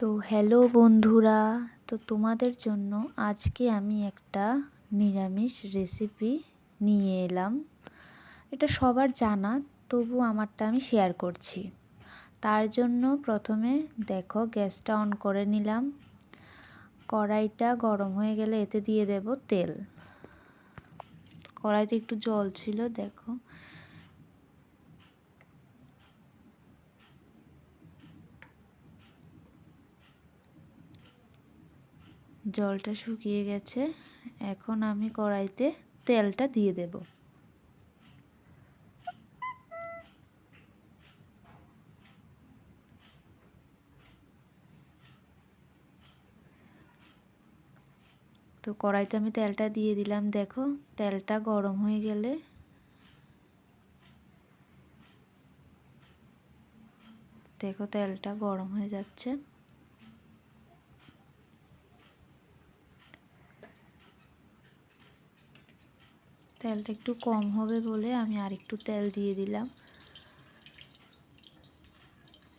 তো হ্যালো বন্ধুরা, তো তোমাদের জন্য আজকে আমি একটা নিরামিষ রেসিপি নিয়ে এলাম। এটা সবার জানা, তবু আমারটা আমি শেয়ার করছি। তার জন্য প্রথমে দেখো গ্যাসটা অন করে নিলাম। কড়াইটা গরম হয়ে গেলে এতে দিয়ে দেব তেল। কড়াইতে একটু জল ছিল, দেখো জলটা শুকিয়ে গেছে। এখন আমি কড়াইতে তেলটা দিয়ে দেব। তো কড়াইতে আমি তেলটা দিয়ে দিলাম। দেখো তেলটা গরম হয়ে গেলে দেখো তেলটা গরম হয়ে যাচ্ছে। তেলটা একটু কম হবে বলে আমি আরেকটু তেল দিয়ে দিলাম।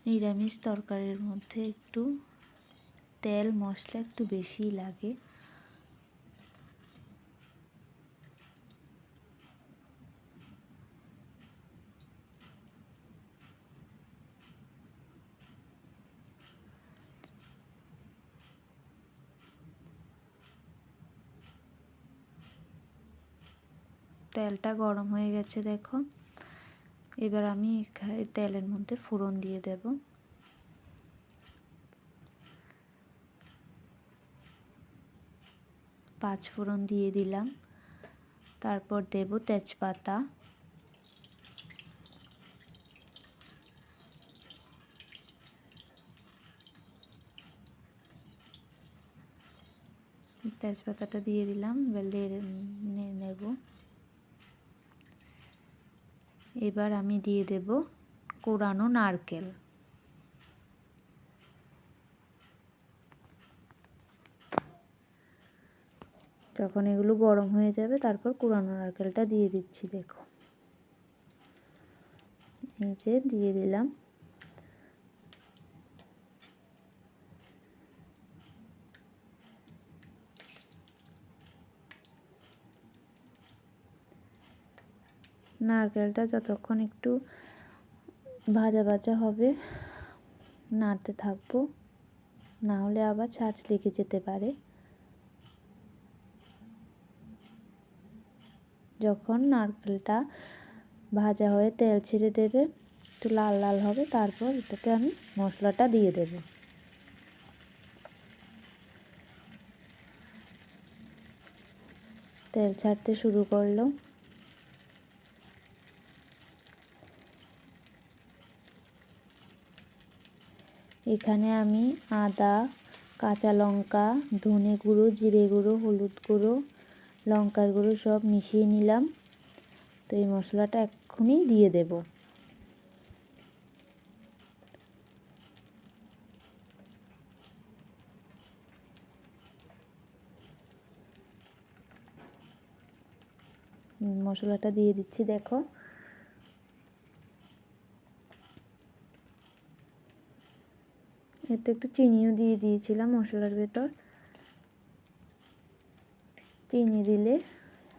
নিরামিষ তরকারির মধ্যে একটু তেল মশলা একটু বেশি লাগে। তেলটা গরম হয়ে গেছে দেখো। এবার আমি তেলের মধ্যে ফোড়ন দিয়ে দেব। পাঁচ ফোড়ন দিয়ে দিলাম। তারপর দেব তেজপাতা, তেজপাতাটা দিয়ে দিলাম। এবার নেব। এবার আমি দিয়ে দেব কোরানো নারকেল। যখন এগুলো গরম হয়ে যাবে তারপর কোরানো নারকেলটা দিয়ে দিচ্ছি। দেখো এই যে দিয়ে দিলাম। নারকেলটা যতক্ষণ একটু ভাজা ভাজা হবে নাড়তে থাকবো, না হলে আবার ছাঁচ লেগে যেতে পারে। যখন নারকেলটা ভাজা হয়ে তেল ছেড়ে দেবে, একটু লাল লাল হবে, তারপর এটাতে আমি মশলাটা দিয়ে দেব। তেল ছাড়তে শুরু করলো। এখানে আমি আদা, কাঁচা লঙ্কা, ধনে গুঁড়ো, জিরে গুঁড়ো, হলুদ গুঁড়ো, লঙ্কার গুঁড়ো সব মিশিয়ে নিলাম। তো এই মশলাটা এক্ষুনি দিয়ে দেব। মশলাটা দিয়ে দিচ্ছি দেখো। এতে একটু চিনিও দিয়ে দিয়েছিলাম মশলার ভেতর। চিনি দিলে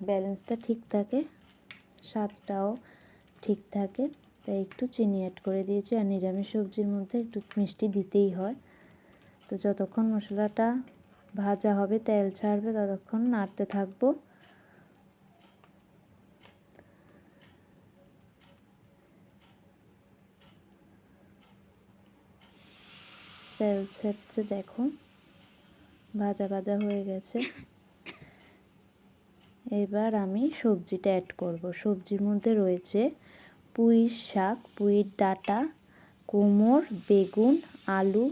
ব্যালেন্সটা ঠিক থাকে, স্বাদটাও ঠিক থাকে, তাই একটু চিনি অ্যাড করে দিয়েছি। আর নিরামিষ সবজির মধ্যে একটু মিষ্টি দিতেই হয়। তো যতক্ষণ মশলাটা ভাজা হবে, তেল ছাড়বে, ততক্ষণ নাড়তে থাকবো। তেল ছেড়ছে দেখো, ভাজা ভাজা হয়ে গেছে। এবার আমি সবজিটা অ্যাড করব। সবজির মধ্যে রয়েছে পুঁই শাক, পুঁইর ডাঁটা, কুমড়ো, বেগুন, আলু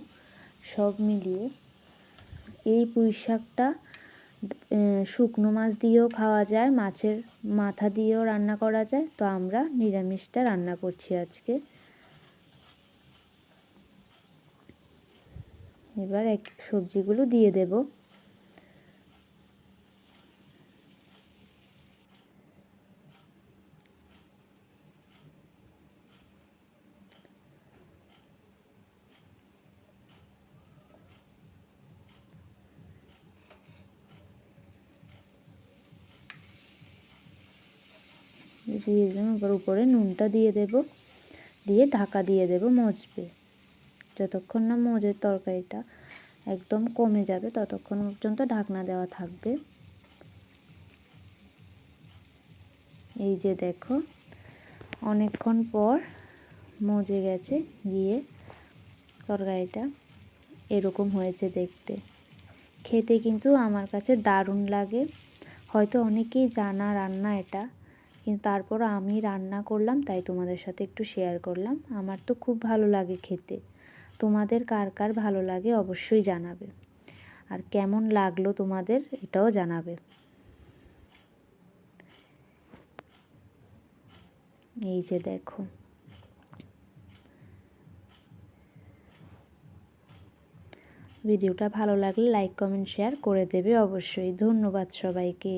সব মিলিয়ে। এই পুঁই শাকটা শুকনো মাছ দিয়েও খাওয়া যায়, মাছের মাথা দিয়েও রান্না করা যায়। তো আমরা নিরামিষটা রান্না করছি আজকে। এবার সবজিগুলো দিয়ে দেব। দিয়ে দিলাম। এবার উপরে নুনটা দিয়ে দেব, দিয়ে ঢাকা দিয়ে দেব, মজবে। যতক্ষণ না মজে তরকারিটা একদম কমে যাবে ততক্ষণ পর্যন্ত ঢাকনা দেওয়া থাকবে। এই যে দেখো অনেকক্ষণ পর মজে গেছে, গিয়ে তরকারিটা এরকম হয়েছে দেখতে। খেতে কিন্তু আমার কাছে দারুণ লাগে। হয়তো অনেকেই জানা রান্না এটা, কিন্তু তারপর আমি রান্না করলাম তাই তোমাদের সাথে একটু শেয়ার করলাম। আমার তো খুব ভালো লাগে খেতে। তোমাদের কার কার ভালো লাগে অবশ্যই জানাবে, আর কেমন লাগলো তোমাদের এটাও জানাবে। এই যে দেখো, ভিডিওটা ভালো লাগলে লাইক কমেন্ট শেয়ার করে দেবে অবশ্যই। ধন্যবাদ সবাইকে।